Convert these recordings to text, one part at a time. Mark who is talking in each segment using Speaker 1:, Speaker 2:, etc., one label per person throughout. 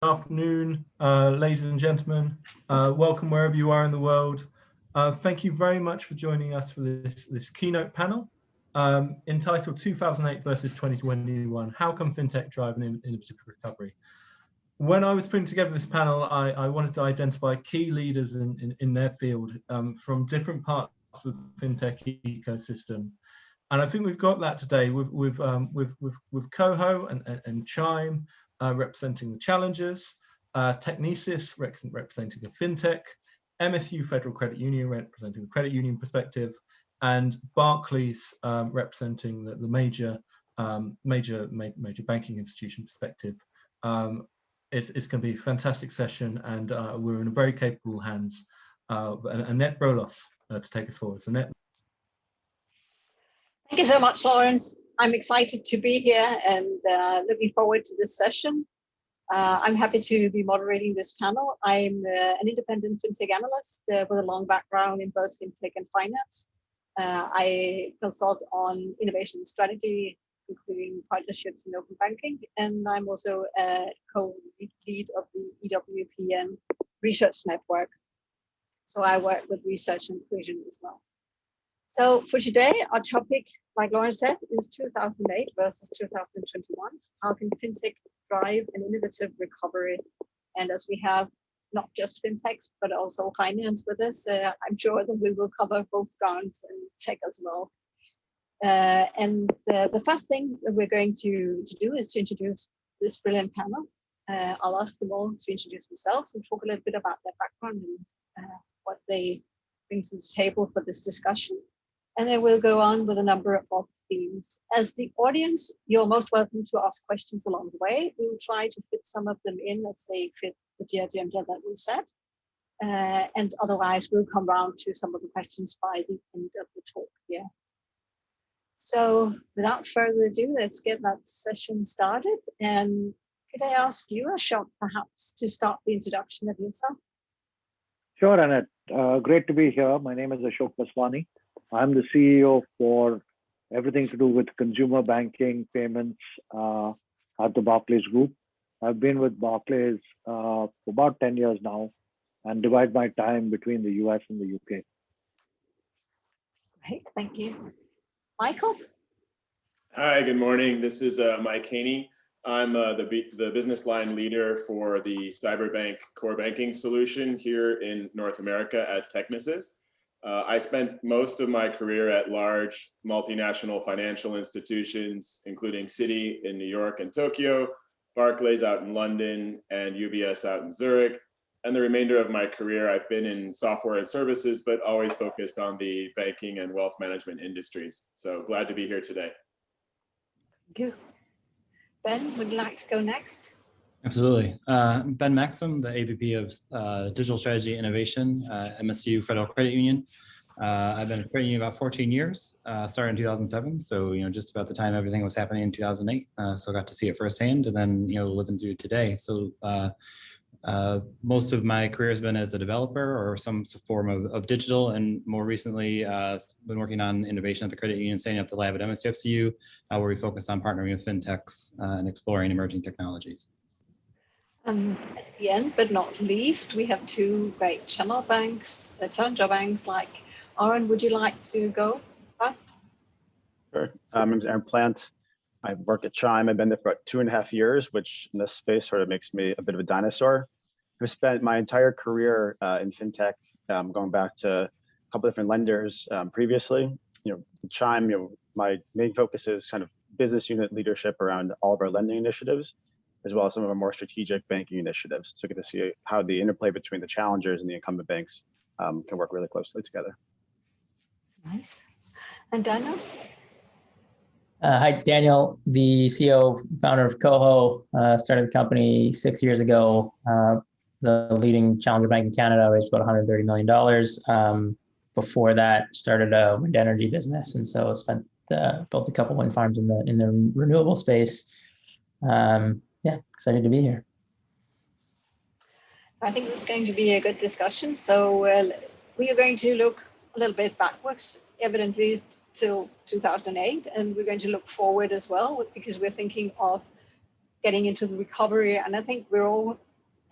Speaker 1: afternoon, ladies and gentlemen. Welcome wherever you are in the world. Thank you very much for joining us for this keynote panel entitled 2008 versus 2021, How Can FinTech Drive an Innovative Recovery? When I was putting together this panel, I wanted to identify key leaders in their field from different parts of the FinTech ecosystem. And I think we've got that today with Koho and Chime representing the challengers, Technisys representing a FinTech, MSU Federal Credit Union representing the credit union perspective, and Barclays representing the major banking institution perspective. It's going to be a fantastic session, and we're in very capable hands of Anette Broløs to take us forward. So Anette.
Speaker 2: Thank you so much, Lawrence. I'm excited to be here and looking forward to this session. I'm happy to be moderating this panel. I'm an independent FinTech analyst with a long background in both FinTech and finance. I consult on innovation strategy, including partnerships in open banking, and I'm also a co-lead of the EWPN research network. So I work with research and inclusion as well. So for today, our topic, like Lauren said, is 2008 versus 2021. How can FinTech drive an innovative recovery? And as we have not just FinTechs, but also finance with us, I'm sure that we will cover both grounds and tech as well. And the first thing that we're going to do is to introduce this brilliant panel. I'll ask them all to introduce themselves and talk a little bit about their background and what they bring to the table for this discussion. And then we'll go on with a number of themes. As the audience, you're most welcome to ask questions along the way. We'll try to fit some of them in as they fit the agenda that we set. And otherwise, we'll come round to some of the questions by the end of the talk here. So without further ado, let's get that session started. And could I ask you, Ashok, perhaps to start the introduction of yourself?
Speaker 3: Sure, Anette. Great to be here. My name is Ashok Vaswani. I'm the CEO for everything to do with consumer banking payments at the Barclays Group. I've been with Barclays for about 10 years now and divide my time between the US and the UK.
Speaker 2: Great, thank you. Michael?
Speaker 4: Hi, good morning. This is Mike Haney. I'm the business line leader for the Cyberbank core banking solution here in North America at Technisys. I spent most of my career at large multinational financial institutions, including Citi in New York and Tokyo, Barclays out in London, and UBS out in Zurich. And the remainder of my career, I've been in software and services, but always focused on the banking and wealth management industries. So glad to be here today.
Speaker 2: Thank you. Ben, would you like to go next?
Speaker 5: Absolutely. Ben Maxim, the AVP of Digital Strategy Innovation at MSU Federal Credit Union. I've been at Credit Union about 14 years, started in 2007. So, just about the time everything was happening in 2008. So I got to see it firsthand and then, living through today. So most of my career has been as a developer or some form of digital, and more recently been working on innovation at the credit union, setting up the lab at MSU FCU, where we focus on partnering with FinTechs and exploring emerging technologies.
Speaker 2: At the end, but not least, we have two great challenger banks. Like Aaron, would you like to go first?
Speaker 6: Sure. My name is Aaron Plante. I work at Chime. I've been there for about 2.5 years, which in this space sort of makes me a bit of a dinosaur. I've spent my entire career in FinTech, going back to a couple different lenders previously. Chime, my main focus is kind of business unit leadership around all of our lending initiatives, as well as some of our more strategic banking initiatives. So we get to see how the interplay between the challengers and the incumbent banks can work really closely together.
Speaker 2: Nice. And Daniel?
Speaker 7: Hi, Daniel, the CEO, founder of Koho, started the company 6 years ago. The leading challenger bank in Canada, raised about $130 million. Before that, started a wind energy business, and so built a couple wind farms in the renewable space. Yeah, excited to be here.
Speaker 2: I think it's going to be a good discussion. So we are going to look a little bit backwards, evidently till 2008, and we're going to look forward as well, because we're thinking of getting into the recovery. And I think we're all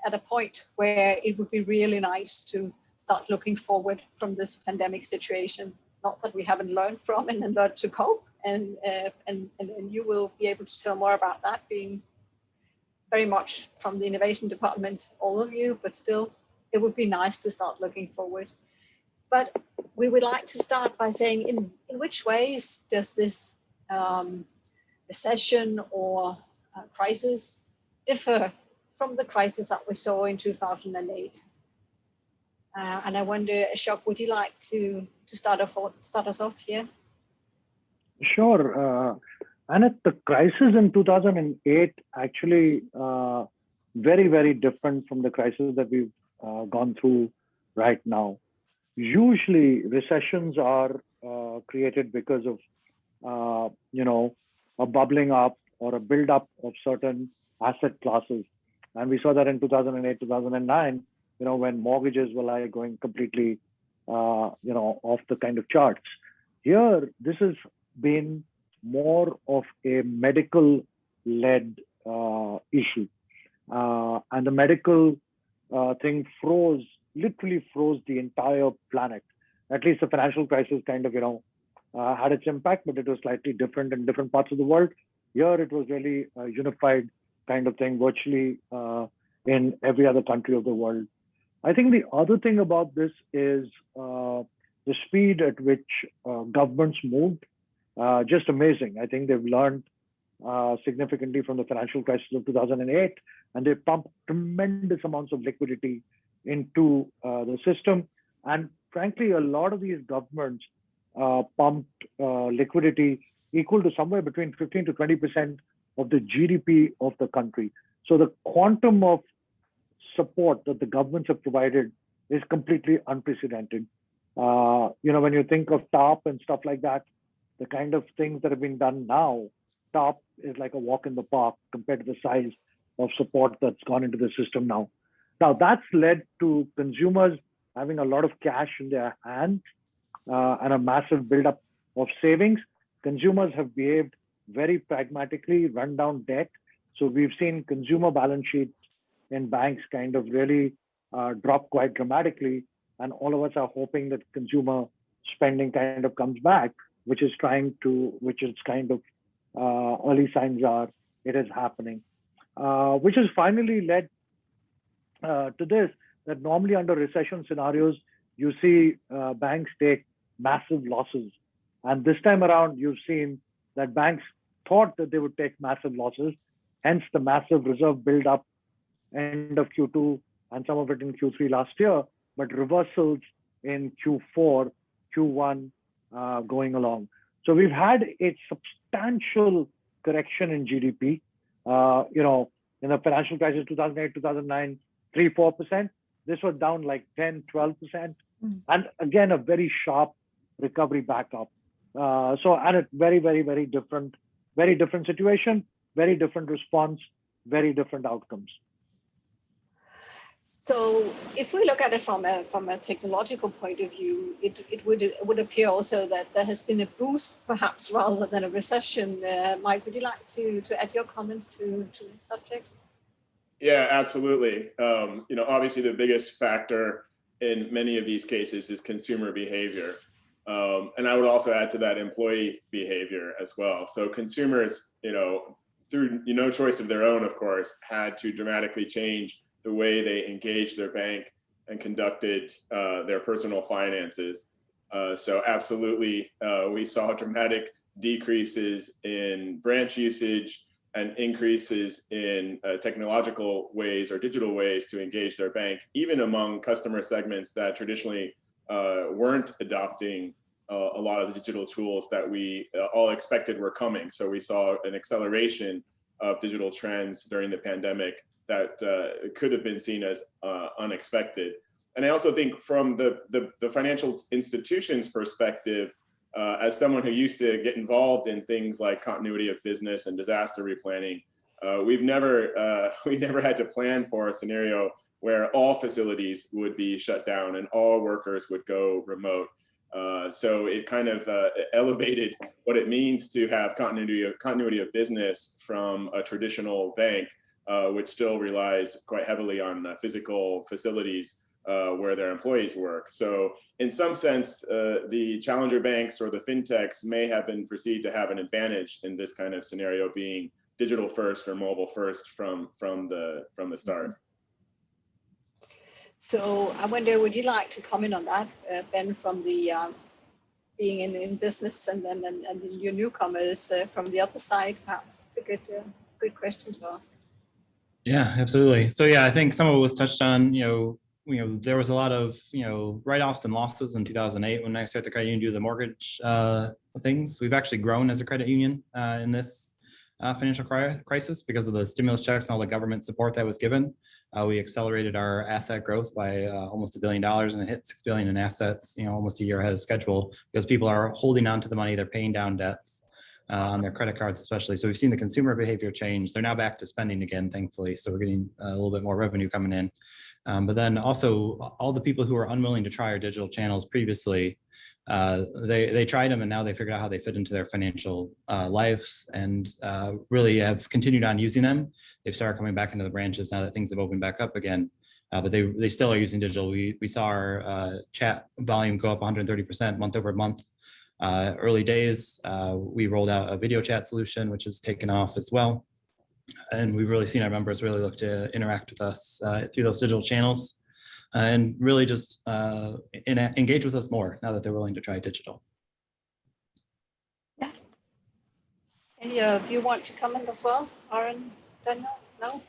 Speaker 2: at a point where it would be really nice to start looking forward from this pandemic situation. Not that we haven't learned from it and learned to cope, and you will be able to tell more about that, being very much from the innovation department, all of you, but still, it would be nice to start looking forward. But we would like to start by saying, in which ways does this recession or crisis differ from the crisis that we saw in 2008? And I wonder, Ashok, would you like to start us off here?
Speaker 3: Sure. Anette, the crisis in 2008 actually very, very different from the crisis that we've gone through right now. Usually recessions are created because of, a bubbling up or a buildup of certain asset classes. And we saw that in 2008, 2009, when mortgages were like going completely, off the kind of charts. Here, this has been more of a medical-led issue. And the medical thing literally froze the entire planet. At least the financial crisis kind of, had its impact, but it was slightly different in different parts of the world. Here, it was really a unified kind of thing, virtually in every other country of the world. I think the other thing about this is the speed at which governments moved. Just amazing. I think they've learned significantly from the financial crisis of 2008, and they pumped tremendous amounts of liquidity into the system. And frankly, a lot of these governments pumped liquidity equal to somewhere between 15 to 20% of the GDP of the country. So the quantum of support that the governments have provided is completely unprecedented. When you think of TARP and stuff like that, the kind of things that have been done now, TARP is like a walk in the park compared to the size of support that's gone into the system now. Now, that's led to consumers having a lot of cash in their hands and a massive buildup of savings. Consumers have behaved very pragmatically, run down debt. So we've seen consumer balance sheets in banks kind of really drop quite dramatically. And all of us are hoping that consumer spending kind of comes back, which is early signs are it is happening, which has finally led to this, that normally under recession scenarios, you see banks take massive losses. And this time around, you've seen that banks thought that they would take massive losses, hence the massive reserve buildup end of Q2 and some of it in Q3 last year, but reversals in Q4, Q1 going along. So we've had a substantial correction in GDP. In the financial crisis, 2008, 2009, 3-4%. This was down like 10, 12%. And again, a very sharp recovery back up. And it's very, very, very different situation, very different response, very different outcomes.
Speaker 2: So if we look at it from a technological point of view, it would appear also that there has been a boost, perhaps, rather than a recession. Mike, would you like to add your comments to this subject?
Speaker 4: Yeah, absolutely. Obviously the biggest factor in many of these cases is consumer behavior. And I would also add to that employee behavior as well. So consumers, through no choice of their own, of course, had to dramatically change the way they engaged their bank and conducted their personal finances. So absolutely, we saw dramatic decreases in branch usage and increases in technological ways or digital ways to engage their bank, even among customer segments that traditionally weren't adopting a lot of the digital tools that we all expected were coming. So we saw an acceleration of digital trends during the pandemic that could have been seen as unexpected. And I also think from the financial institution's perspective, as someone who used to get involved in things like continuity of business and disaster replanning, we never had to plan for a scenario where all facilities would be shut down and all workers would go remote. So it kind of elevated what it means to have continuity of business from a traditional bank which still relies quite heavily on physical facilities where their employees work. So in some sense, the challenger banks or the fintechs may have been perceived to have an advantage in this kind of scenario, being digital first or mobile first from the start.
Speaker 2: So I wonder, would you like to comment on that, Ben, from the being in business and then your newcomers from the other side? Perhaps it's a good question to ask.
Speaker 5: Yeah, absolutely. So yeah, I think some of it was touched on. There was a lot of write-offs and losses in 2008 when I started the credit union due to the mortgage things. We've actually grown as a credit union in this financial crisis because of the stimulus checks and all the government support that was given. We accelerated our asset growth by almost $1 billion and it hit $6 billion in assets, almost a year ahead of schedule, because people are holding on to the money, they're paying down debts on their credit cards especially. So we've seen the consumer behavior change. They're now back to spending again, thankfully. So we're getting a little bit more revenue coming in. But then also all the people who are unwilling to try our digital channels previously, they tried them and now they figured out how they fit into their financial lives and really have continued on using them. They've started coming back into the branches now that things have opened back up again, but they still are using digital. We saw our chat volume go up 130% month over month. Early days, we rolled out a video chat solution, which has taken off as well. And we've really seen our members really look to interact with us through those digital channels and really just engage with us more now that they're willing to try digital.
Speaker 2: Yeah. Any of you want to comment as well? Aaron, Daniel? No?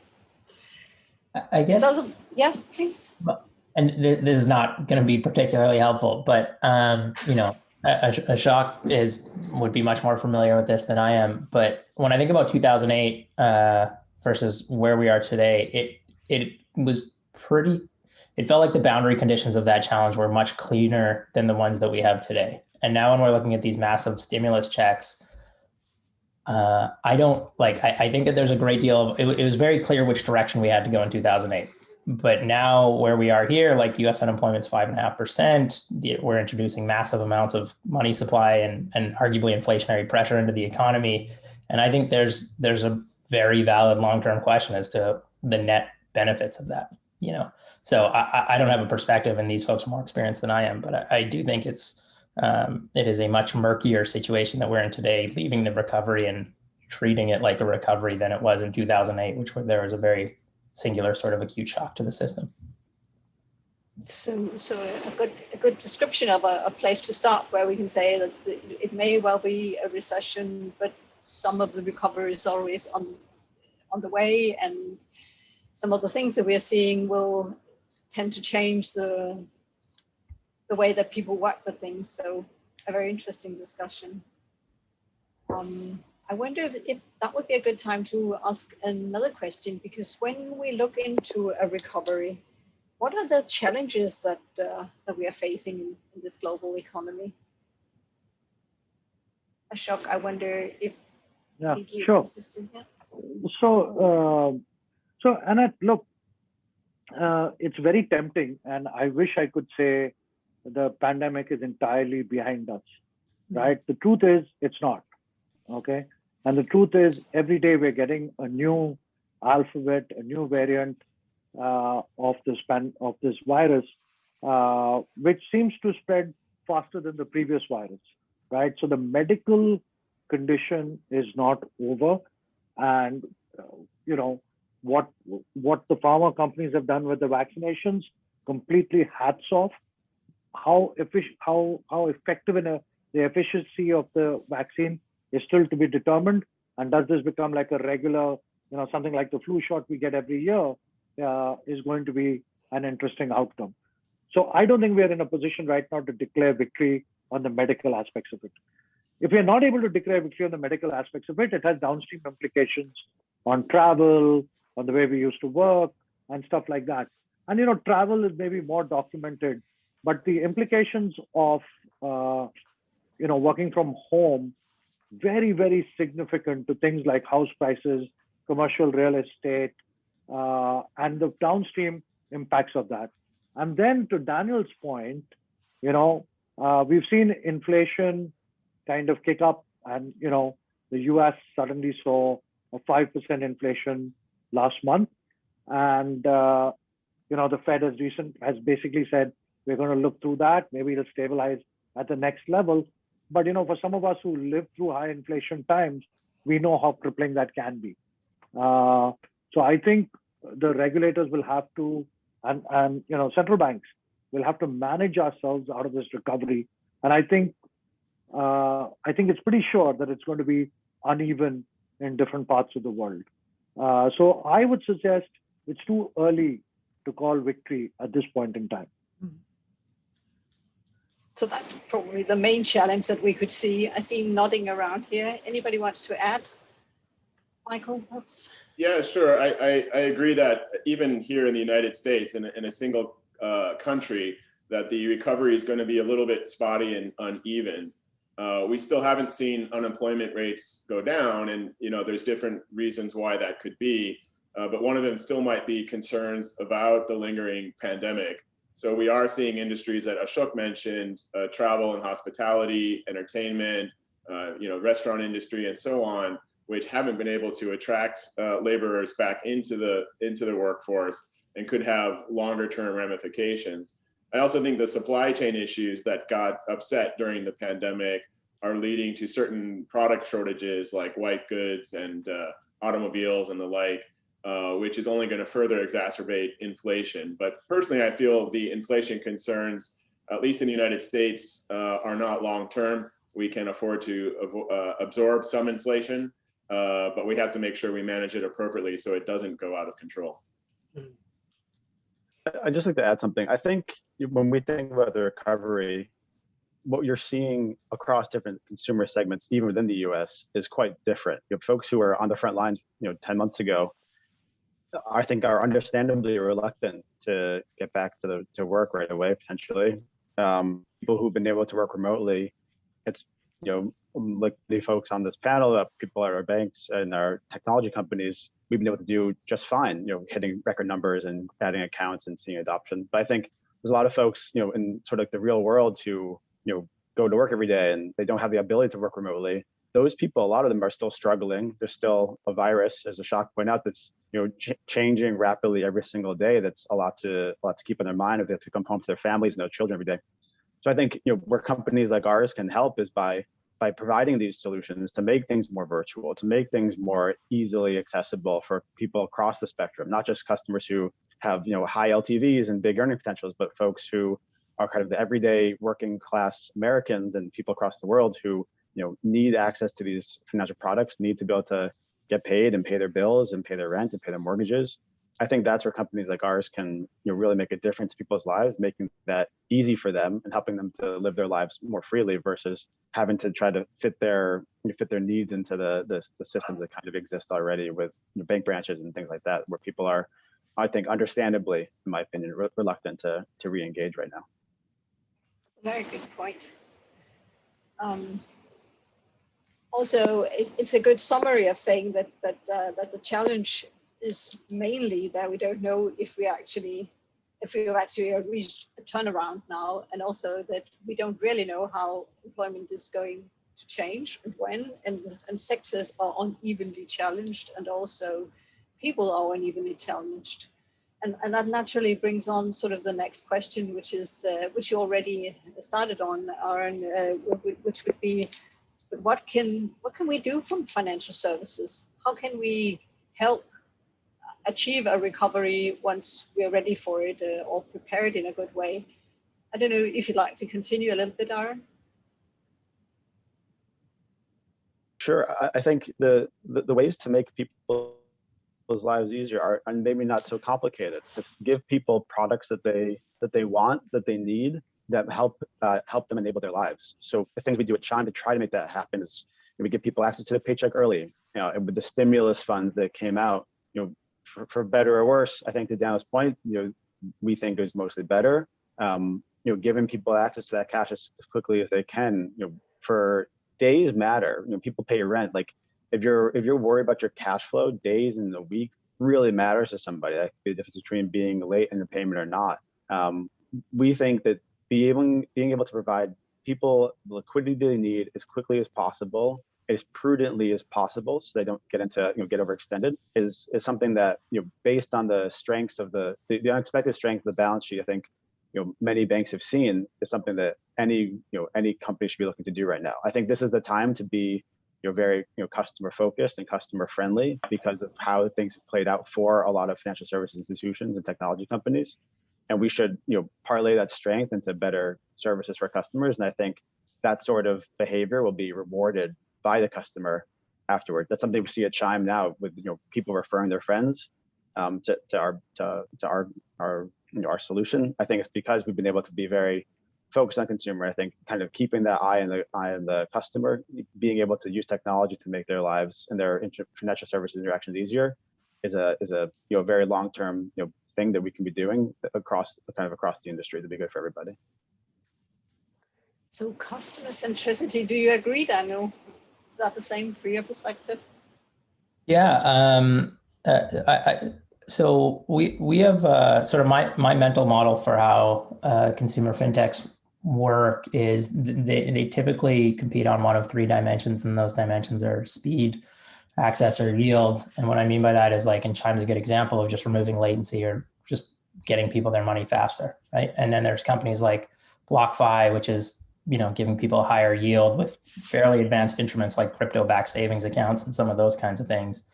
Speaker 7: I guess.
Speaker 2: Yeah, please.
Speaker 7: And this is not going to be particularly helpful, but Ashok would be much more familiar with this than I am. But when I think about 2008 versus where we are today, it felt like the boundary conditions of that challenge were much cleaner than the ones that we have today. And now when we're looking at these massive stimulus checks, I think that there's a great deal of, it was very clear which direction we had to go in 2008. But now where we are here, like US unemployment's 5.5%, we're introducing massive amounts of money supply and arguably inflationary pressure into the economy. And I think there's a very valid long-term question as to the net benefits of that, So I don't have a perspective, and these folks are more experienced than I am, but I do think it is a much murkier situation that we're in today, leaving the recovery and treating it like a recovery than it was in 2008, which there was a very singular sort of acute shock to the system.
Speaker 2: So a good description of a place to start, where we can say that it may well be a recession, but some of the recovery is always on the way, and some of the things that we are seeing will tend to change the way that people work with things. So a very interesting discussion. I wonder if that would be a good time to ask another question, because when we look into a recovery, what are the challenges that we are facing in this global economy? Ashok, I wonder if you're
Speaker 3: sure.
Speaker 2: consistent. Yeah.
Speaker 3: So Anette, look, it's very tempting, and I wish I could say the pandemic is entirely behind us, right? The truth is it's not, okay? And the truth is every day we're getting a new alphabet, a new variant of this virus, which seems to spread faster than the previous virus, right? So the medical condition is not over, and what the pharma companies have done with the vaccinations, completely hats off. How effective in the efficacy of the vaccine is still to be determined. And does this become like a regular, something like the flu shot we get every year is going to be an interesting outcome. So I don't think we're in a position right now to declare victory on the medical aspects of it. If we're not able to declare victory on the medical aspects of it, it has downstream implications on travel, on the way we used to work and stuff like that. And, travel is maybe more documented, but the implications of, working from home, very, very significant to things like house prices, commercial real estate, and the downstream impacts of that. And then to Daniel's point, we've seen inflation kind of kick up, and, the US suddenly saw a 5% inflation last month. And, the Fed has basically said, we're going to look through that. Maybe it'll stabilize at the next level. But, for some of us who live through high inflation times, we know how crippling that can be. So I think the regulators will have to, and central banks will have to manage ourselves out of this recovery. And I think it's pretty sure that it's going to be uneven in different parts of the world. So I would suggest it's too early to call victory at this point in time.
Speaker 2: So that's probably the main challenge that we could see. I see nodding around here. Anybody wants to add? Michael, perhaps?
Speaker 4: Yeah, sure. I agree that even here in the United States, in a single country, that the recovery is going to be a little bit spotty and uneven. We still haven't seen unemployment rates go down, and there's different reasons why that could be. But one of them still might be concerns about the lingering pandemic. So we are seeing industries that Ashok mentioned, travel and hospitality, entertainment, restaurant industry, and so on, which haven't been able to attract laborers back into the workforce and could have longer term ramifications. I also think the supply chain issues that got upset during the pandemic are leading to certain product shortages like white goods and automobiles and the like, which is only going to further exacerbate inflation. But personally, I feel the inflation concerns, at least in the United States, are not long-term. We can afford to absorb some inflation, but we have to make sure we manage it appropriately so it doesn't go out of control.
Speaker 6: I'd just like to add something. I think when we think about the recovery, what you're seeing across different consumer segments, even within the US, is quite different. You have folks who are on the front lines, 10 months ago, I think are understandably reluctant to get back to work right away, potentially. People who've been able to work remotely, it's, like the folks on this panel, people at our banks and our technology companies, we've been able to do just fine, hitting record numbers and adding accounts and seeing adoption. But I think there's a lot of folks, in sort of like the real world who, go to work every day and they don't have the ability to work remotely. Those people, a lot of them are still struggling. There's still a virus, as Ashok pointed out, that's changing rapidly every single day. That's a lot to keep in their mind if they have to come home to their families and their children every day. So I think where companies like ours can help is by providing these solutions to make things more virtual, to make things more easily accessible for people across the spectrum, not just customers who have high LTVs and big earning potentials, but folks who are kind of the everyday working class Americans and people across the world who need access to these financial products, need to be able to get paid and pay their bills and pay their rent and pay their mortgages. I think that's where companies like ours can really make a difference in people's lives, making that easy for them and helping them to live their lives more freely versus having to try to fit their needs into the systems that kind of exist already with bank branches and things like that, where people are, I think, understandably, in my opinion, reluctant to re-engage right now.
Speaker 2: Very good point. Also, it's a good summary of saying that the challenge is mainly that we don't know if we've actually reached a turnaround now, and also that we don't really know how employment is going to change and when, and sectors are unevenly challenged, and also people are unevenly challenged. And that naturally brings on sort of the next question, which is which you already started on, Aaron, which would be, what can we do from financial services? How can we help achieve a recovery once we're ready for it, or prepared in a good way? I don't know if you'd like to continue a little bit, Aaron.
Speaker 6: Sure. I think the ways to make people's lives easier are maybe not so complicated. It's give people products that they want, that they need, that help them enable their lives. So the things we do at Chime to try to make that happen is we give people access to the paycheck early. And with the stimulus funds that came out, for better or worse, I think to Daniel's point, we think it was mostly better. Giving people access to that cash as quickly as they can. For days matter. People pay your rent. Like if you're worried about your cash flow, days in the week really matters to somebody. That could be the difference between being late in the payment or not. We think that being able to provide people the liquidity they need as quickly as possible as prudently as possible so they don't get into, get overextended is something that, based on the strengths of the unexpected strength of the balance sheet, I think, many banks have seen is something that any company should be looking to do right now. I think this is the time to be, very, customer focused and customer friendly because of how things have played out for a lot of financial services institutions and technology companies. And we should, parlay that strength into better services for customers. And I think that sort of behavior will be rewarded by the customer afterwards. That's something we see at Chime now with, people referring their friends to our solution. I think it's because we've been able to be very focused on consumer. I think kind of keeping that eye on the customer, being able to use technology to make their lives and their financial services interactions easier is a very long-term thing that we can be doing across the industry to be good for everybody.
Speaker 2: So customer centricity, do you agree, Daniel? Is that the same for your perspective?
Speaker 7: Yeah. So we have sort of my mental model for how consumer fintechs work is they typically compete on one of three dimensions, and those dimensions are speed, access, or yield. And what I mean by that is, like, in Chime is a good example of just removing latency or just getting people their money faster, right? And then there's companies like BlockFi, which is giving people a higher yield with fairly advanced instruments like crypto-backed savings accounts and some of those kinds of things.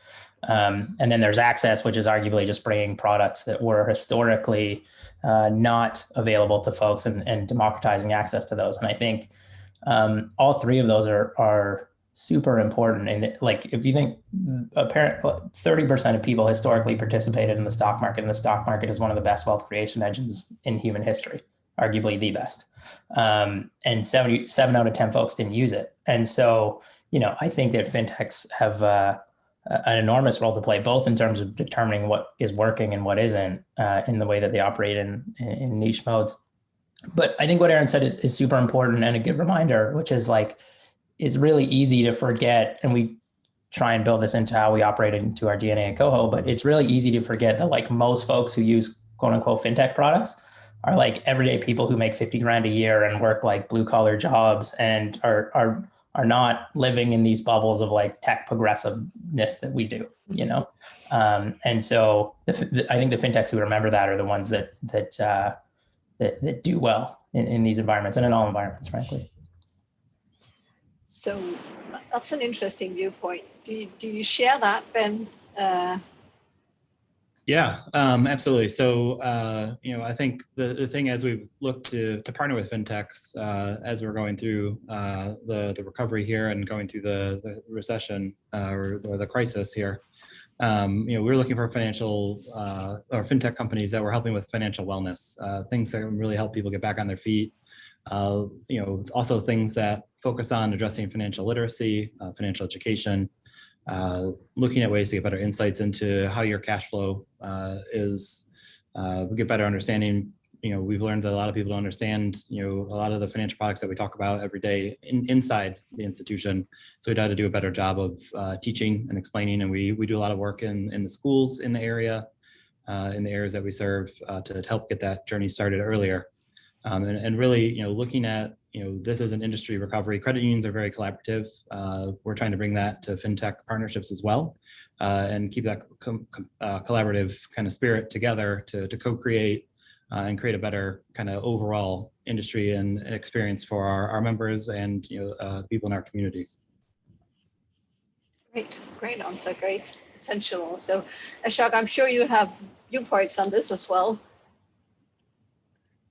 Speaker 7: And then there's access, which is arguably just bringing products that were historically not available to folks and democratizing access to those. And I think all three of those are super important. And like, if you think 30% of people historically participated in the stock market, and the stock market is one of the best wealth creation engines in human history, arguably the best. And 7 out of 10 folks didn't use it. And so, I think that fintechs have an enormous role to play, both in terms of determining what is working and what isn't in the way that they operate in niche modes. But I think what Aaron said is super important and a good reminder, which is like, it's really easy to forget, and we try and build this into how we operate into our DNA at Koho, but it's really easy to forget that, like, most folks who use quote unquote fintech products are like everyday people who make 50 grand a year and work like blue collar jobs and are not living in these bubbles of like tech progressiveness that we do, And so I think the fintechs who remember that are the ones that do well in these environments and in all environments, frankly.
Speaker 2: So that's an interesting viewpoint. Do you share that, Ben?
Speaker 5: Yeah, absolutely. So, I think the thing, as we've looked to partner with fintechs as we're going through the recovery here and going through the recession or the crisis here, we're looking for financial or fintech companies that were helping with financial wellness, things that can really help people get back on their feet. Also things that focus on addressing financial literacy, financial education. Looking at ways to get better insights into how your cash flow is, we get better understanding. We've learned that a lot of people don't understand, a lot of the financial products that we talk about every day inside the institution. So we try to do a better job of teaching and explaining. And we do a lot of work in the schools in the area, in the areas that we serve to help get that journey started earlier. And really, looking at, this is an industry recovery. Credit unions are very collaborative. We're trying to bring that to fintech partnerships as well, and keep that collaborative kind of spirit together to co-create and create a better kind of overall industry and experience for our members and people in our communities.
Speaker 2: Great answer. Great potential. So, Ashok, I'm sure you have viewpoints on this as well.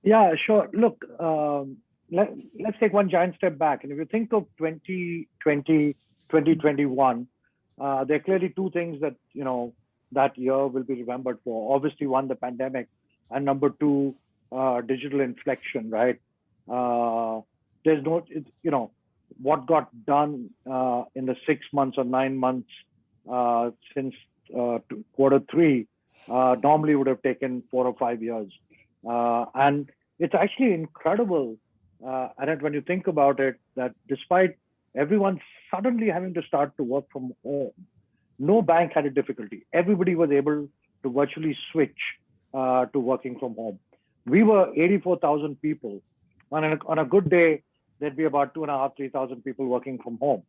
Speaker 3: Yeah, sure. Look, let's take one giant step back. And if you think of 2020, 2021, there are clearly two things that, that year will be remembered for. Obviously, one, the pandemic, and number two, digital inflection, right? There's no, what got done in the 6 months or 9 months since Q3 normally would have taken 4 or 5 years. And it's actually incredible, Anette, when you think about it, that despite everyone suddenly having to start to work from home, no bank had a difficulty. Everybody was able to virtually switch to working from home. We were 84,000 people. On a good day, there'd be about 2,500 to 3,000 people working from home.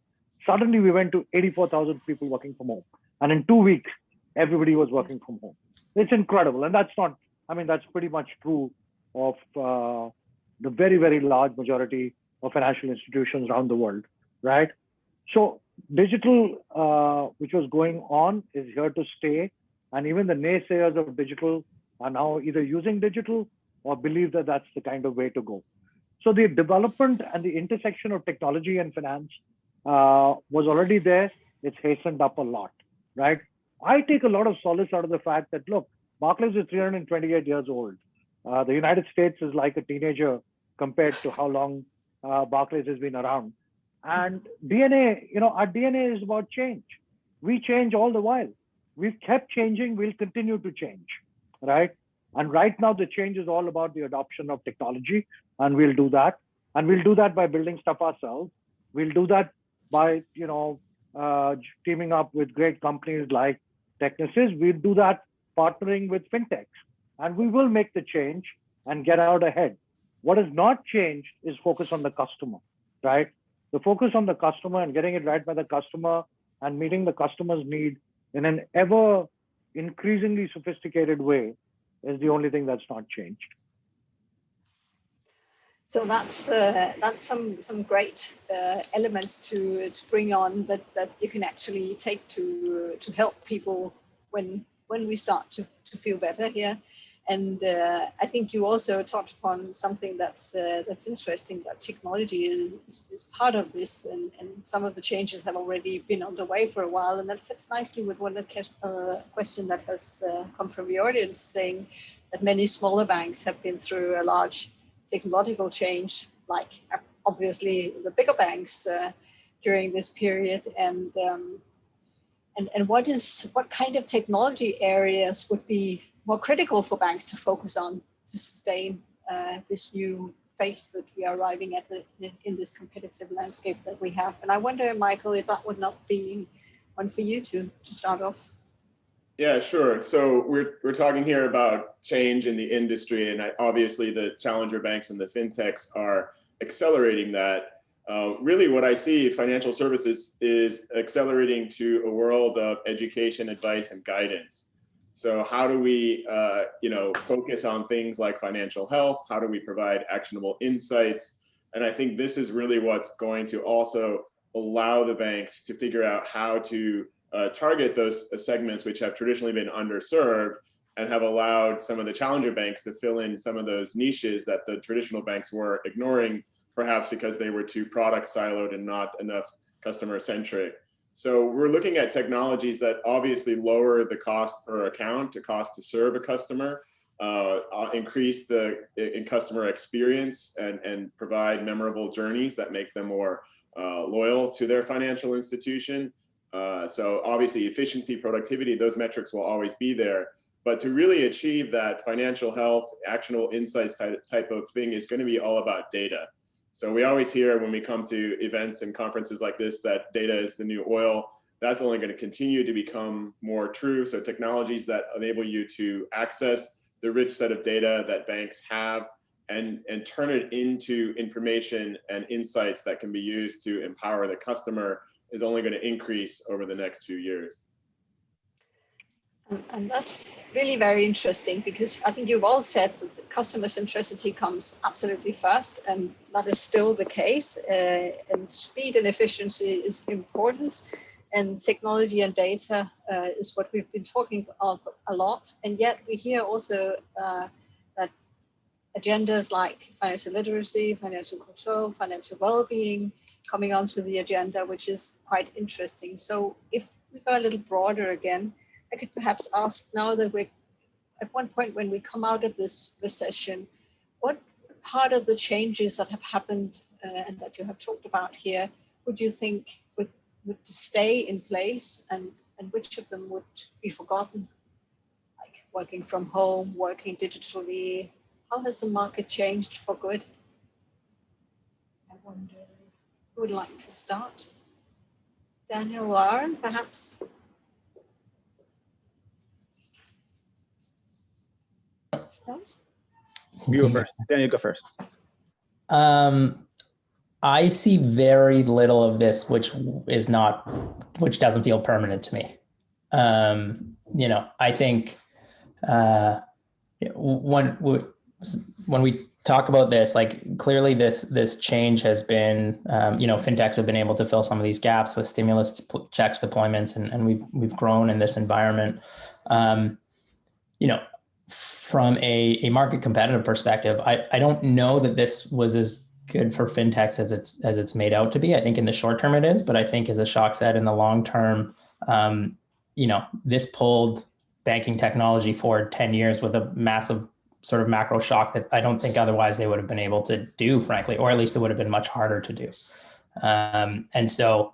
Speaker 3: Suddenly we went to 84,000 people working from home. And in 2 weeks, everybody was working from home. It's incredible. And that's not, I mean, that's pretty much true of the very, very large majority of financial institutions around the world, right? So digital, which was going on, is here to stay. And even the naysayers of digital are now either using digital or believe that that's the kind of way to go. So the development and the intersection of technology and finance was already there. It's hastened up a lot, right? I take a lot of solace out of the fact that, look, Barclays is 328 years old. The United States is like a teenager compared to how long Barclays has been around. And DNA, you know, our DNA is about change. We change all the while. We've kept changing, we'll continue to change, right? And right now the change is all about the adoption of technology, and we'll do that. And we'll do that by building stuff ourselves. We'll do that by, you know, teaming up with great companies like Technisys. We'll do that partnering with fintechs. And we will make the change and get out ahead. What has not changed is focus on the customer, right? The focus on the customer and getting it right by the customer and meeting the customer's need in an ever increasingly sophisticated way is the only thing that's not changed.
Speaker 2: So that's some great elements to bring on that you can actually take to help people when we start to feel better here. And I think you also talked upon something that's interesting, that technology is part of this, and some of the changes have already been underway for a while, and that fits nicely with one question that has come from the audience, saying that many smaller banks have been through a large technological change, like obviously the bigger banks during this period, and what kind of technology areas would be more critical for banks to focus on to sustain this new phase that we are arriving at in this competitive landscape that we have. And I wonder, Michael, if that would not be one for you to start off.
Speaker 4: Yeah, sure. So we're talking here about change in the industry, and obviously the challenger banks and the fintechs are accelerating that. Really what I see financial services is accelerating to a world of education, advice, and guidance. So how do we focus on things like financial health? How do we provide actionable insights? And I think this is really what's going to also allow the banks to figure out how to target those segments which have traditionally been underserved, and have allowed some of the challenger banks to fill in some of those niches that the traditional banks were ignoring, perhaps because they were too product siloed and not enough customer centric. So we're looking at technologies that obviously lower the cost per account, the cost to serve a customer, increase the customer experience, and provide memorable journeys that make them more loyal to their financial institution. So obviously efficiency, productivity, those metrics will always be there. But to really achieve that financial health, actionable insights type of thing is going to be all about data. So we always hear when we come to events and conferences like this that data is the new oil. That's only going to continue to become more true. So technologies that enable you to access the rich set of data that banks have and turn it into information and insights that can be used to empower the customer is only going to increase over the next few years.
Speaker 2: And that's really very interesting, because I think you've all said that the customer centricity comes absolutely first, and that is still the case. And speed and efficiency is important, and technology and data is what we've been talking about a lot. And yet we hear also that agendas like financial literacy, financial control, financial well-being coming onto the agenda, which is quite interesting. So if we go a little broader again, I could perhaps ask, now that we're at one point when we come out of this recession, what part of the changes that have happened and that you have talked about here would you think would stay in place, and which of them would be forgotten? Like working from home, working digitally. How has the market changed for good? I wonder who would like to start? Daniel or Aaron, perhaps?
Speaker 6: You go first. Daniel, go first.
Speaker 7: I see very little of this, which doesn't feel permanent to me. I think when we talk about this, like clearly this change has been, fintechs have been able to fill some of these gaps with stimulus checks deployments, and we've grown in this environment. From a market competitive perspective, I don't know that this was as good for fintechs as it's made out to be. I think in the short term it is, but I think, as Ashok said, in the long term, this pulled banking technology forward 10 years with a massive sort of macro shock that I don't think otherwise they would have been able to do, frankly, or at least it would have been much harder to do. And so,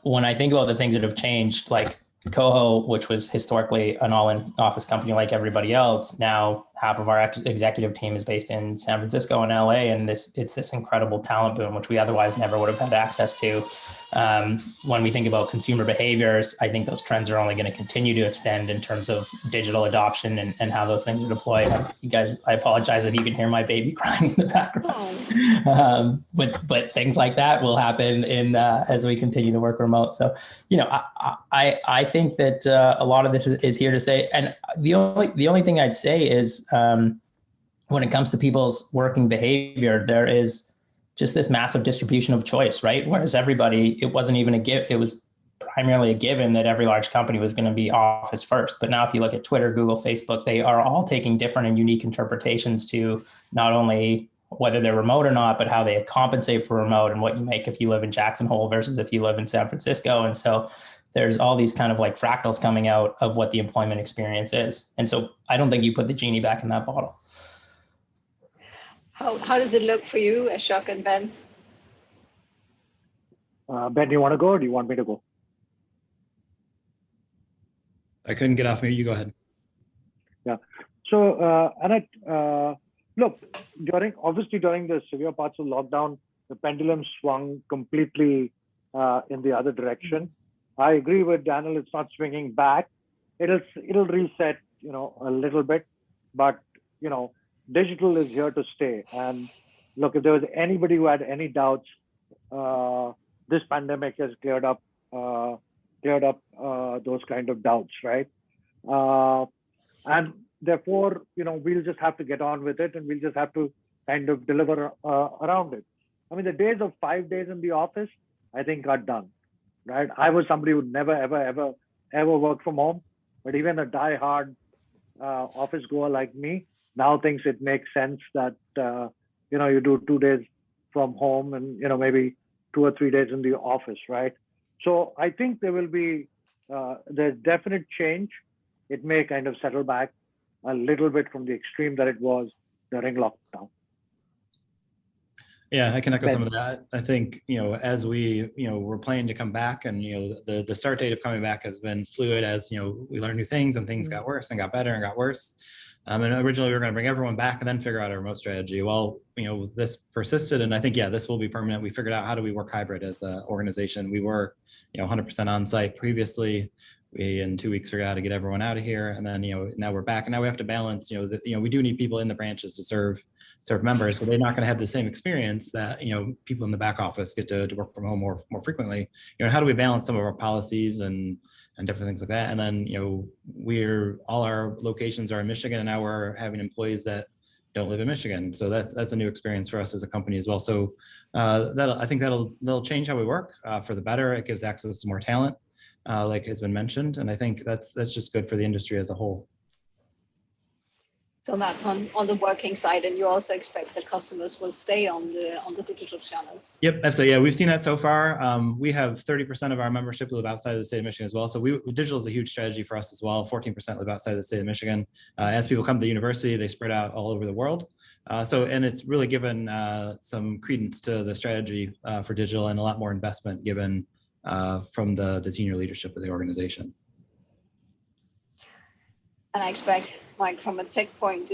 Speaker 7: when I think about the things that have changed, like Koho, which was historically an all-in office company like everybody else, now half of our executive team is based in San Francisco and LA, and it's this incredible talent boom, which we otherwise never would have had access to. When we think about consumer behaviors, I think those trends are only going to continue to extend in terms of digital adoption and how those things are deployed. You guys, I apologize if you can hear my baby crying in the background. But things like that will happen as we continue to work remote. So, I think that a lot of this is here to stay. And the only thing I'd say is when it comes to people's working behavior, there is just this massive distribution of choice, right? Whereas everybody, it wasn't even it was primarily a given that every large company was going to be office first. But now if you look at Twitter, Google, Facebook, they are all taking different and unique interpretations to not only whether they're remote or not, but how they compensate for remote and what you make if you live in Jackson Hole versus if you live in San Francisco. And so there's all these kind of like fractals coming out of what the employment experience is. And so I don't think you put the genie back in that bottle.
Speaker 2: How does it look for you, Ashok and Ben?
Speaker 3: Ben, do you want to go or do you want me to go?
Speaker 5: I couldn't get off mute. You go ahead.
Speaker 3: Yeah. So, Anette, look, during the severe parts of lockdown, the pendulum swung completely in the other direction. I agree with Daniel. It's not swinging back. It'll reset, a little bit, but digital is here to stay. And look, if there was anybody who had any doubts, this pandemic has cleared up those kind of doubts, right? And therefore, we'll just have to get on with it, and we'll just have to kind of deliver around it. I mean, the days of 5 days in the office, I think, are done, right? I was somebody who never, ever worked from home, but even a die-hard office goer like me now thinks it makes sense that you do 2 days from home and maybe 2 or 3 days in the office, right? So I think there will be there's definite change. It may kind of settle back a little bit from the extreme that it was during lockdown.
Speaker 5: Yeah, I can echo some of that. I think, as we're planning to come back, and, the start date of coming back has been fluid as, we learn new things and things got worse and got better and got worse. And originally we were going to bring everyone back and then figure out a remote strategy. Well, this persisted, and I think, this will be permanent. We figured out how do we work hybrid as an organization. We were, 100% on site previously. We in 2 weeks figured out how to get everyone out of here, and then now we're back, and now we have to balance. We do need people in the branches to serve members, but they're not going to have the same experience that people in the back office get to work from home more frequently. How do we balance some of our policies and different things like that? And then all our locations are in Michigan, and now we're having employees that don't live in Michigan, so that's a new experience for us as a company as well. So I think that'll change how we work for the better. It gives access to more talent, like has been mentioned, and I think that's just good for the industry as a whole.
Speaker 2: So that's on the working side, and you also expect that customers will stay on the digital channels.
Speaker 5: Yep, absolutely. Yeah, we've seen that so far. We have 30% of our membership live outside of the state of Michigan as well. So digital is a huge strategy for us as well. 14% live outside of the state of Michigan. As people come to university, they spread out all over the world. And it's really given some credence to the strategy for digital, and a lot more investment given from the senior leadership of the organization.
Speaker 2: And I expect, Mike, from a tech point,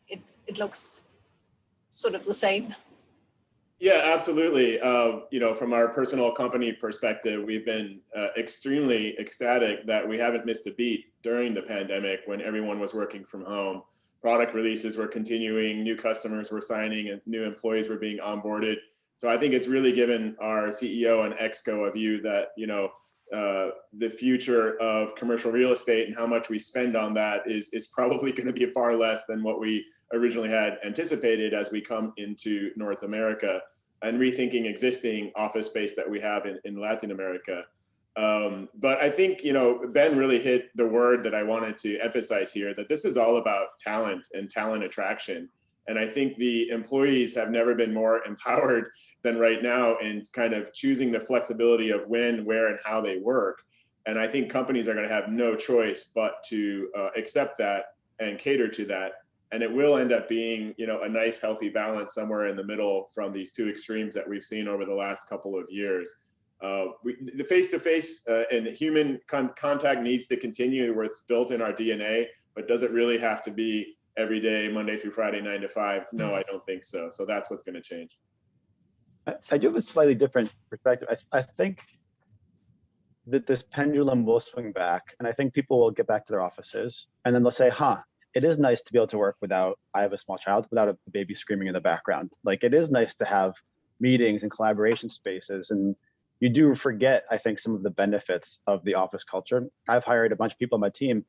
Speaker 2: it looks sort of the same.
Speaker 4: Yeah, absolutely. From our personal company perspective, we've been extremely ecstatic that we haven't missed a beat during the pandemic when everyone was working from home. Product releases were continuing, new customers were signing, and new employees were being onboarded. So I think it's really given our CEO and Exco a view that, the future of commercial real estate and how much we spend on that is probably going to be far less than what we originally had anticipated as we come into North America and rethinking existing office space that we have in Latin America. But I think, Ben really hit the word that I wanted to emphasize here, that this is all about talent and talent attraction. And I think the employees have never been more empowered than right now in kind of choosing the flexibility of when, where, and how they work. And I think companies are going to have no choice but to accept that and cater to that. And it will end up being, a nice, healthy balance somewhere in the middle from these two extremes that we've seen over the last couple of years. The face-to-face and human contact needs to continue, where it's built in our DNA, but does it really have to be every day, Monday through Friday, 9 to 5? No, I don't think so. So that's what's going to change.
Speaker 6: I do have a slightly different perspective. I think that this pendulum will swing back, and I think people will get back to their offices, and then they'll say, it is nice to be able to work without, I have a small child, without the baby screaming in the background. Like, it is nice to have meetings and collaboration spaces. And you do forget, I think, some of the benefits of the office culture. I've hired a bunch of people on my team.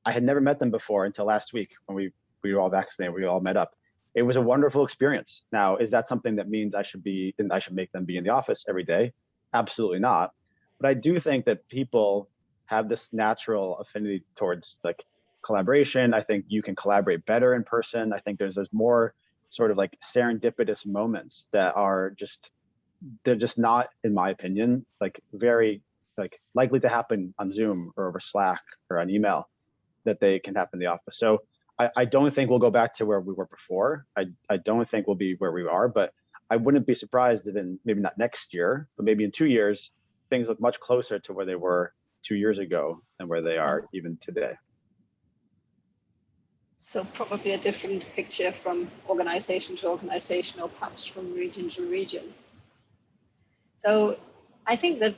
Speaker 6: I had never met them before until last week when we were all vaccinated, we all met up. It was a wonderful experience. Now, is that something that means I should make them be in the office every day? Absolutely not. But I do think that people have this natural affinity towards like collaboration. I think you can collaborate better in person. I think there's more sort of like serendipitous moments that are they're just not, in my opinion, like very like likely to happen on Zoom or over Slack or on email, that they can happen in the office. So I don't think we'll go back to where we were before. I don't think we'll be where we are, but I wouldn't be surprised if maybe not next year, but maybe in 2 years, things look much closer to where they were 2 years ago than where they are even today.
Speaker 2: So probably a different picture from organization to organization, or perhaps from region to region. So I think that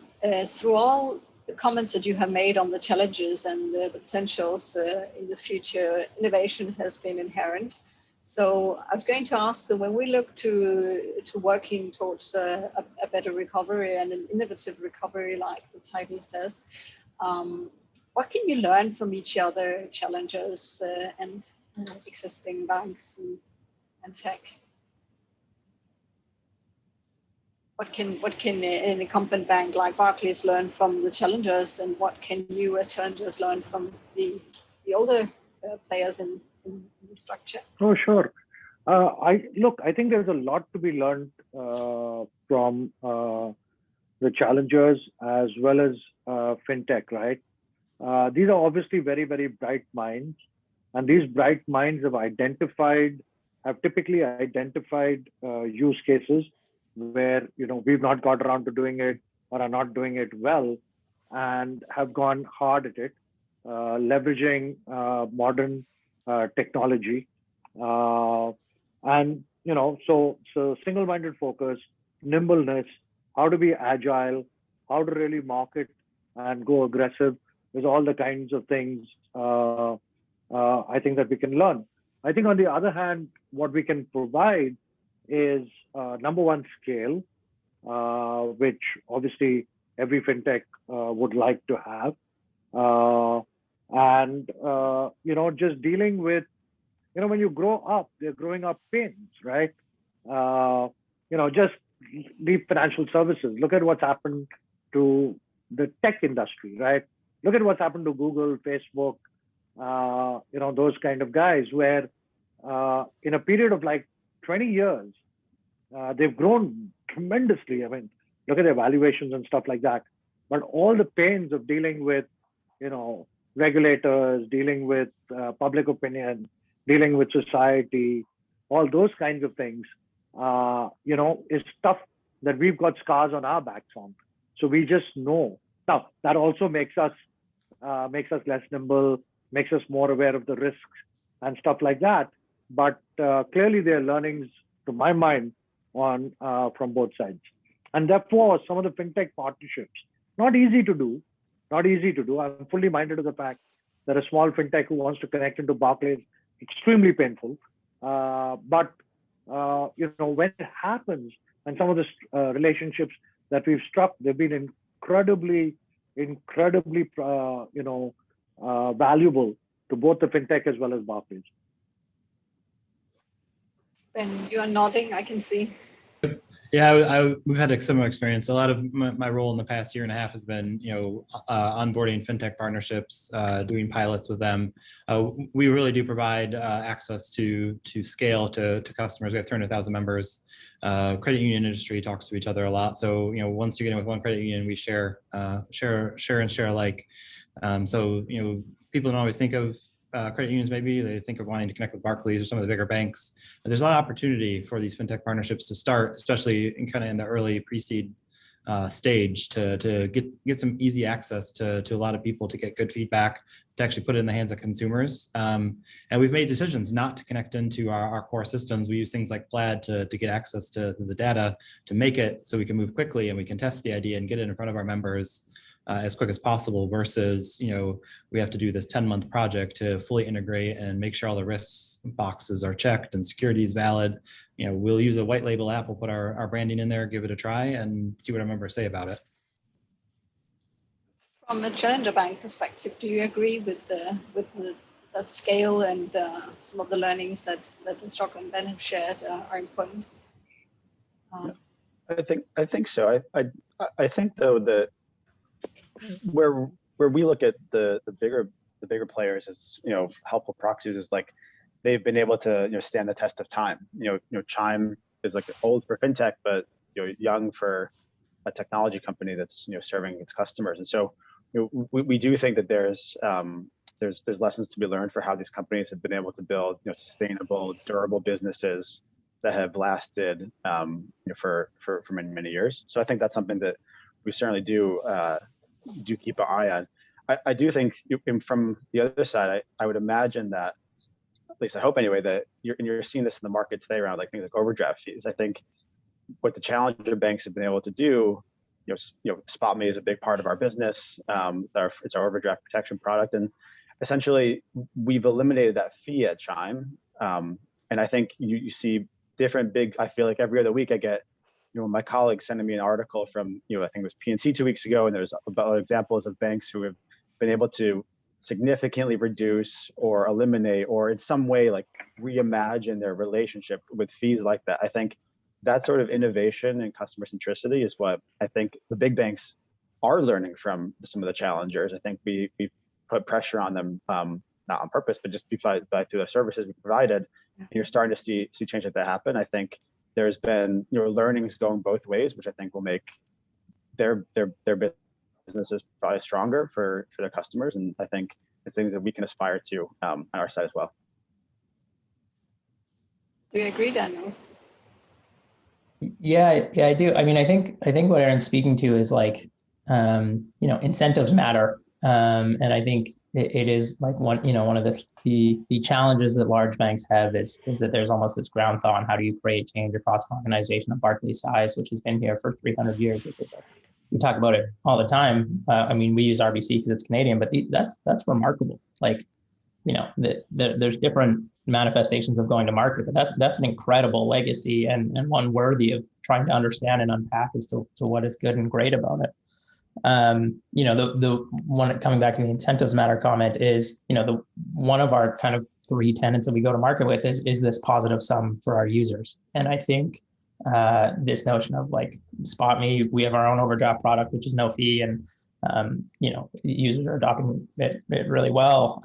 Speaker 2: through all the comments that you have made on the challenges and the potentials in the future, innovation has been inherent. So I was going to ask that when we look to working towards a better recovery and an innovative recovery, like the title says, what can you learn from each other, challengers and existing banks and tech? What can an incumbent bank like Barclays learn from the challengers, and what can you as challengers learn from the older players in the structure?
Speaker 3: Oh, sure. I think there's a lot to be learned from the challengers as well as FinTech, right? These are obviously very, very bright minds, and these bright minds have typically identified use cases where we've not got around to doing it or are not doing it well, and have gone hard at it, leveraging modern technology, and so single-minded focus, nimbleness, how to be agile, how to really market and go aggressive is all the kinds of things I think that we can learn. I think on the other hand, what we can provide is number one, scale, which obviously every FinTech would like to have, and just dealing with, when you grow up, they're growing up pains, right? Just leave financial services. Look at what's happened to the tech industry, right? Look at what's happened to Google, Facebook, those kind of guys, where in a period of like 20 years, they've grown tremendously. I mean, look at their valuations and stuff like that. But all the pains of dealing with, regulators, dealing with public opinion, dealing with society, all those kinds of things, is stuff that we've got scars on our backs on. So we just know. Now, that also makes us less nimble, makes us more aware of the risks and stuff like that. But clearly there are learnings, to my mind, from both sides. And therefore, some of the FinTech partnerships, not easy to do. I'm fully minded of the fact that a small FinTech who wants to connect into Barclays, extremely painful. But when it happens, and some of the relationships that we've struck, they've been incredibly valuable to both the FinTech as well as Barclays.
Speaker 2: Ben, you are nodding, I can see.
Speaker 5: Yeah, we've had a similar experience. A lot of my role in the past year and a half has been, onboarding FinTech partnerships, doing pilots with them. We really do provide access to scale to customers. We have 300,000 members. Credit union industry talks to each other a lot. So, once you get in with one credit union, we share alike. So, people don't always think of credit unions, maybe they think of wanting to connect with Barclays or some of the bigger banks. But there's a lot of opportunity for these FinTech partnerships to start, especially in the early pre-seed stage, to get some easy access to a lot of people, to get good feedback, to actually put it in the hands of consumers. And we've made decisions not to connect into our core systems. We use things like Plaid to get access to the data, to make it so we can move quickly and we can test the idea and get it in front of our members as quick as possible, versus we have to do this 10-month project to fully integrate and make sure all the risks boxes are checked and security is valid. We'll use a white label app, we'll put our branding in there, give it a try, and see what our members say about it.
Speaker 2: From a challenger bank perspective, do you agree with that scale and some of the learnings that Ashok and Ben have shared are important?
Speaker 6: I think so. I think though that where we look at the bigger players as helpful proxies is like they've been able to stand the test of time. Chime is like old for FinTech, but young for a technology company that's serving its customers. And so we do think that there's lessons to be learned for how these companies have been able to build sustainable, durable businesses that have lasted for many years. So I think that's something that we certainly do keep an eye on. I do think from the other side, I would imagine that, at least I hope anyway, that you're seeing this in the market today around things like overdraft fees. I think what the challenger banks have been able to do, SpotMe is a big part of our business. It's our overdraft protection product, and essentially we've eliminated that fee at Chime. And I think you see different I feel like every other week I get my colleagues sending me an article from, I think it was PNC 2 weeks ago, and there's about examples of banks who have been able to significantly reduce or eliminate or in some way reimagine their relationship with fees like that. I think that sort of innovation and customer centricity is what I think the big banks are learning from some of the challengers. I think we put pressure on them, not on purpose, but just through the services we provided. And you're starting to see change like that happen. I think there's been learnings going both ways, which I think will make their businesses probably stronger for their customers. And I think it's things that we can aspire to on our side as well.
Speaker 2: Do you agree, Daniel?
Speaker 7: Yeah, I do. I mean, I think what Aaron's speaking to is incentives matter. And I think it is one of the challenges that large banks have is that there's almost this ground thaw on how do you create change across an organization of Barclays size, which has been here for 300 years. We talk about it all the time. I mean, we use RBC because it's Canadian, but that's remarkable. There's different manifestations of going to market, but that's an incredible legacy and one worthy of trying to understand and unpack as to what is good and great about it. The one coming back to the incentives matter comment is, one of our kind of 3 tenets that we go to market with is this positive sum for our users. And I think this notion of SpotMe, we have our own overdraft product, which is no fee, and users are adopting it really well.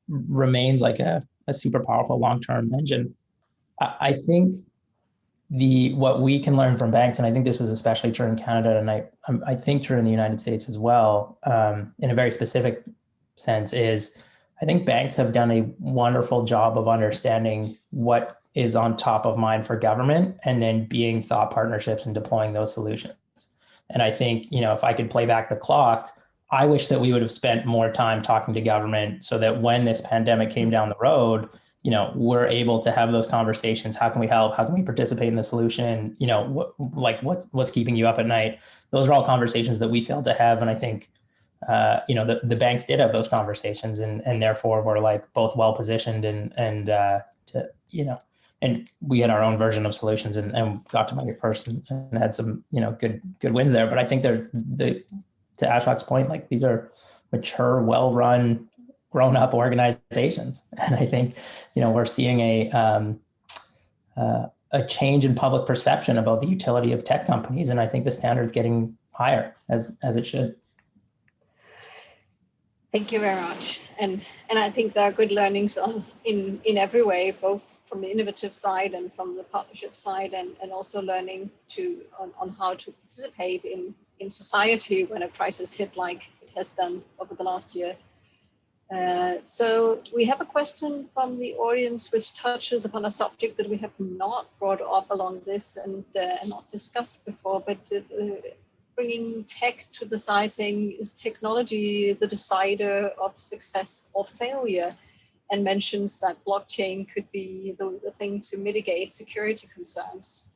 Speaker 7: Remains like a super powerful long-term engine. I think what we can learn from banks, and I think this is especially true in Canada, and I think true in the United States as well, in a very specific sense, is I think banks have done a wonderful job of understanding what is on top of mind for government and then being thought partnerships and deploying those solutions. And I think, if I could play back the clock, I wish that we would have spent more time talking to government so that when this pandemic came down the road, we're able to have those conversations. How can we help? How can we participate in the solution? What's keeping you up at night? Those are all conversations that we failed to have. And I think, the banks did have those conversations, and therefore we're both well positioned and and we had our own version of solutions and got to market first and had some, good wins there. But I think to Ashok's point, like these are mature, well-run, grown-up organizations. And I think, we're seeing a change in public perception about the utility of tech companies. And I think the standard's getting higher as it should.
Speaker 2: Thank you very much. And I think there are good learnings in every way, both from the innovative side and from the partnership side, and also learning on how to participate in society when a crisis hit like it has done over the last year. So we have a question from the audience which touches upon a subject that we have not brought up along this and not discussed before, but bringing tech to the side, saying, is technology the decider of success or failure? And mentions that blockchain could be the thing to mitigate security concerns.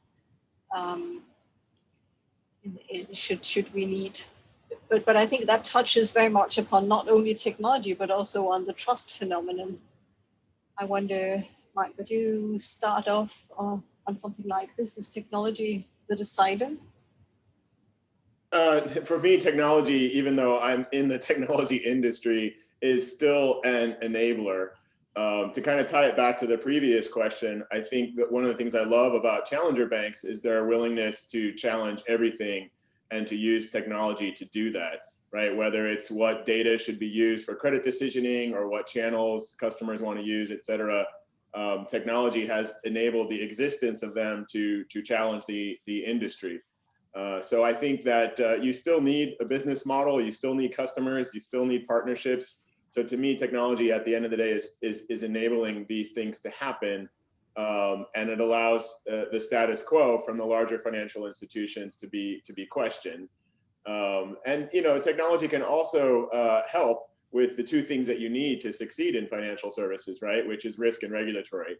Speaker 2: Should we need, but I think that touches very much upon not only technology, but also on the trust phenomenon. I wonder, Mike, would you start off on something like this? Is technology the decider?
Speaker 4: For me, technology, even though I'm in the technology industry, is still an enabler. To kind of tie it back to the previous question, I think that one of the things I love about challenger banks is their willingness to challenge everything and to use technology to do that, right? Whether it's what data should be used for credit decisioning or what channels customers want to use, et cetera. Technology has enabled the existence of them to challenge the industry. So I think that you still need a business model, you still need customers, you still need partnerships. So to me, technology at the end of the day is enabling these things to happen. And it allows the status quo from the larger financial institutions to be questioned. And technology can also help with the two things that you need to succeed in financial services, right? Which is risk and regulatory.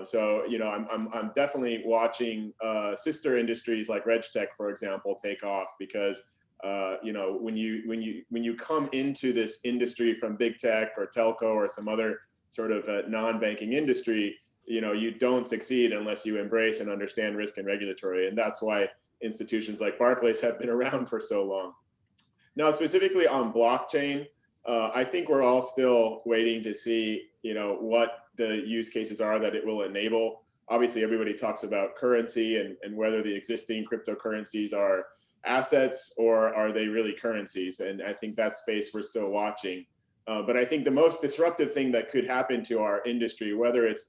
Speaker 4: So I'm definitely watching sister industries like RegTech, for example, take off, because when you come into this industry from big tech or telco or some other sort of non-banking industry, you don't succeed unless you embrace and understand risk and regulatory, and that's why institutions like Barclays have been around for so long. Now, specifically on blockchain, I think we're all still waiting to see, what the use cases are that it will enable. Obviously, everybody talks about currency and whether the existing cryptocurrencies are assets or are they really currencies. And I think that space we're still watching. But I think the most disruptive thing that could happen to our industry, whether it's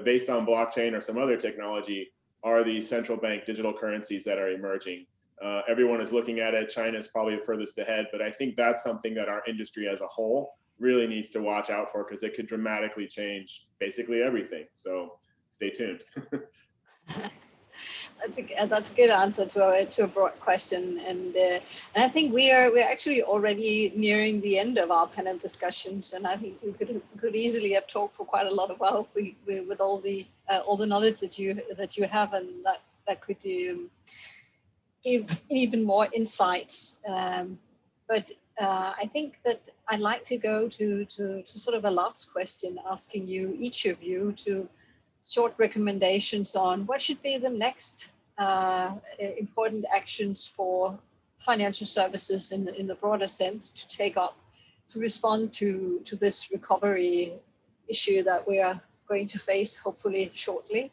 Speaker 4: based on blockchain or some other technology, are these central bank digital currencies that are emerging. Everyone is looking at it. China's probably the furthest ahead, but I think that's something that our industry as a whole really needs to watch out for, because it could dramatically change basically everything. So stay tuned.
Speaker 2: That's a good answer to a broad question, and I think we're actually already nearing the end of our panel discussions, and I think we could easily have talked for quite a lot of while with all the knowledge that you have, and that could give even more insights. But I think that I'd like to go to sort of a last question, asking each of you to short recommendations on what should be the next important actions for financial services in the broader sense to take up to respond to this recovery issue that we are going to face hopefully shortly.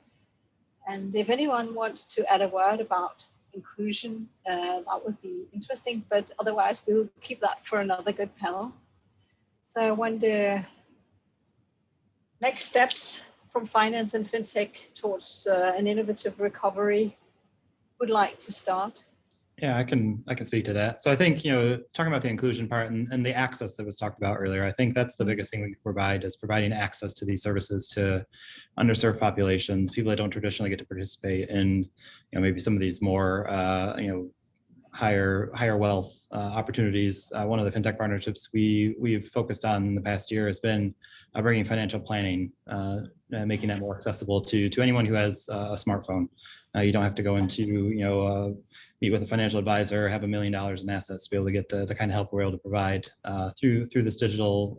Speaker 2: And if anyone wants to add a word about inclusion, that would be interesting, but otherwise we'll keep that for another good panel. So I wonder, next steps from finance and fintech towards an innovative recovery. Would like to start?
Speaker 5: Yeah, I can speak to that. So I think, talking about the inclusion part and the access that was talked about earlier, I think that's the biggest thing we can provide, is providing access to these services to underserved populations, people that don't traditionally get to participate in, maybe some of these more, higher wealth opportunities. One of the FinTech partnerships we've focused on in the past year has been bringing financial planning, making that more accessible to anyone who has a smartphone. You don't have to go into, meet with a financial advisor, have $1 million in assets to be able to get the kind of help we're able to provide through this digital,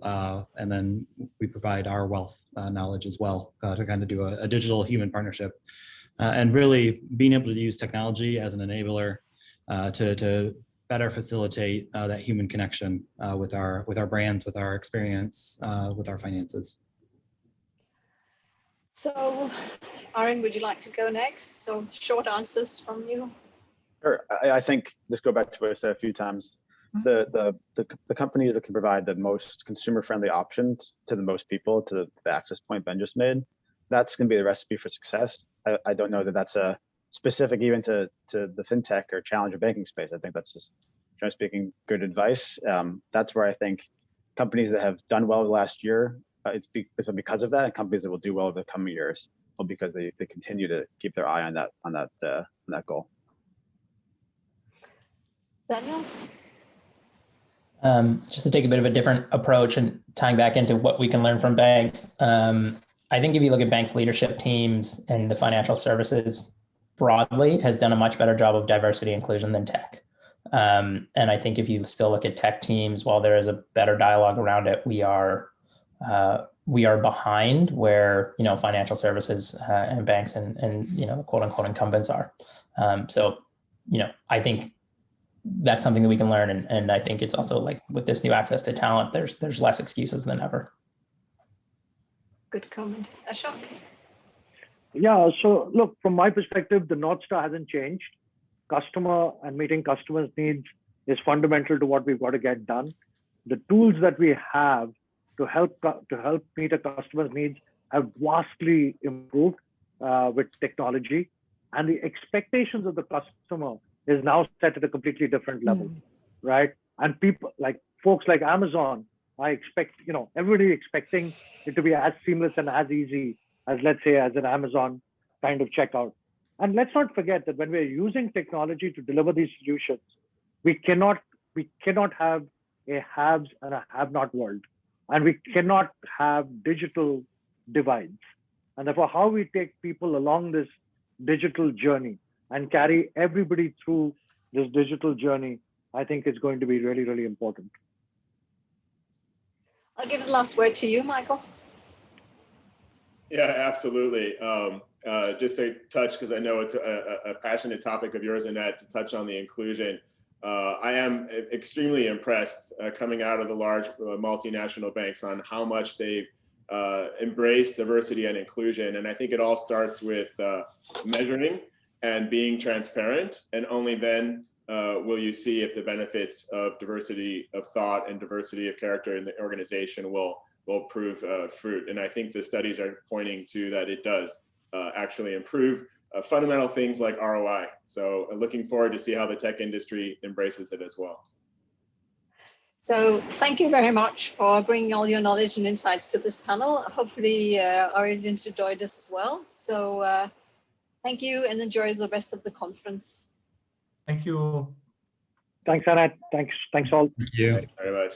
Speaker 5: and then we provide our wealth knowledge as well to kind of do a digital human partnership, and really being able to use technology as an enabler to better facilitate that human connection with our brands, with our experience, with our finances.
Speaker 2: So, Aaron, would you like to go next? So short answers from you.
Speaker 6: Sure. I think this go back to what I said a few times. The companies that can provide the most consumer-friendly options to the most people, to the access point Ben just made, that's going to be the recipe for success. I don't know that that's a specific even to the fintech or challenger banking space. I think that's just, generally speaking, good advice. That's where I think companies that have done well the last year, it's because of that, and companies that will do well in the coming years, well, because they continue to keep their eye on that goal.
Speaker 2: Daniel?
Speaker 7: Just to take a bit of a different approach and tying back into what we can learn from banks. I think if you look at banks' leadership teams and the financial services broadly has done a much better job of diversity inclusion than tech. And I think if you still look at tech teams, while there is a better dialogue around it, we are behind where, financial services and banks and quote unquote incumbents are. So, I think that's something that we can learn. And I think it's also like with this new access to talent, there's less excuses than ever.
Speaker 2: Good comment. Ashok?
Speaker 3: Yeah, so look, from my perspective, the North Star hasn't changed. Customer and meeting customers' needs is fundamental to what we've got to get done. The tools that we have to help meet a customer's needs have vastly improved with technology, and the expectations of the customer is now set at a completely different level, right? And people like folks like Amazon, I expect, everybody expecting it to be as seamless and as easy as, let's say, as an Amazon kind of checkout. And let's not forget that when we're using technology to deliver these solutions, we cannot have a haves and a have-not world, and we cannot have digital divides. And therefore, how we take people along this digital journey and carry everybody through this digital journey, I think is going to be really, really important.
Speaker 2: I'll give the last word to you, Michael.
Speaker 4: Yeah, absolutely. Just to touch, because I know it's a passionate topic of yours, Annette, to touch on the inclusion. I am extremely impressed coming out of the large multinational banks on how much they've embraced diversity and inclusion. And I think it all starts with measuring and being transparent. And only then will you see if the benefits of diversity of thought and diversity of character in the organization will prove fruit. And I think the studies are pointing to that it does actually improve fundamental things like ROI. So looking forward to see how the tech industry embraces it as well.
Speaker 2: So thank you very much for bringing all your knowledge and insights to this panel. Hopefully our audience enjoyed this as well. So thank you and enjoy the rest of the conference.
Speaker 1: Thank you all.
Speaker 3: Thanks, Anette. Thanks all.
Speaker 5: Thank you.
Speaker 4: Thank you very much.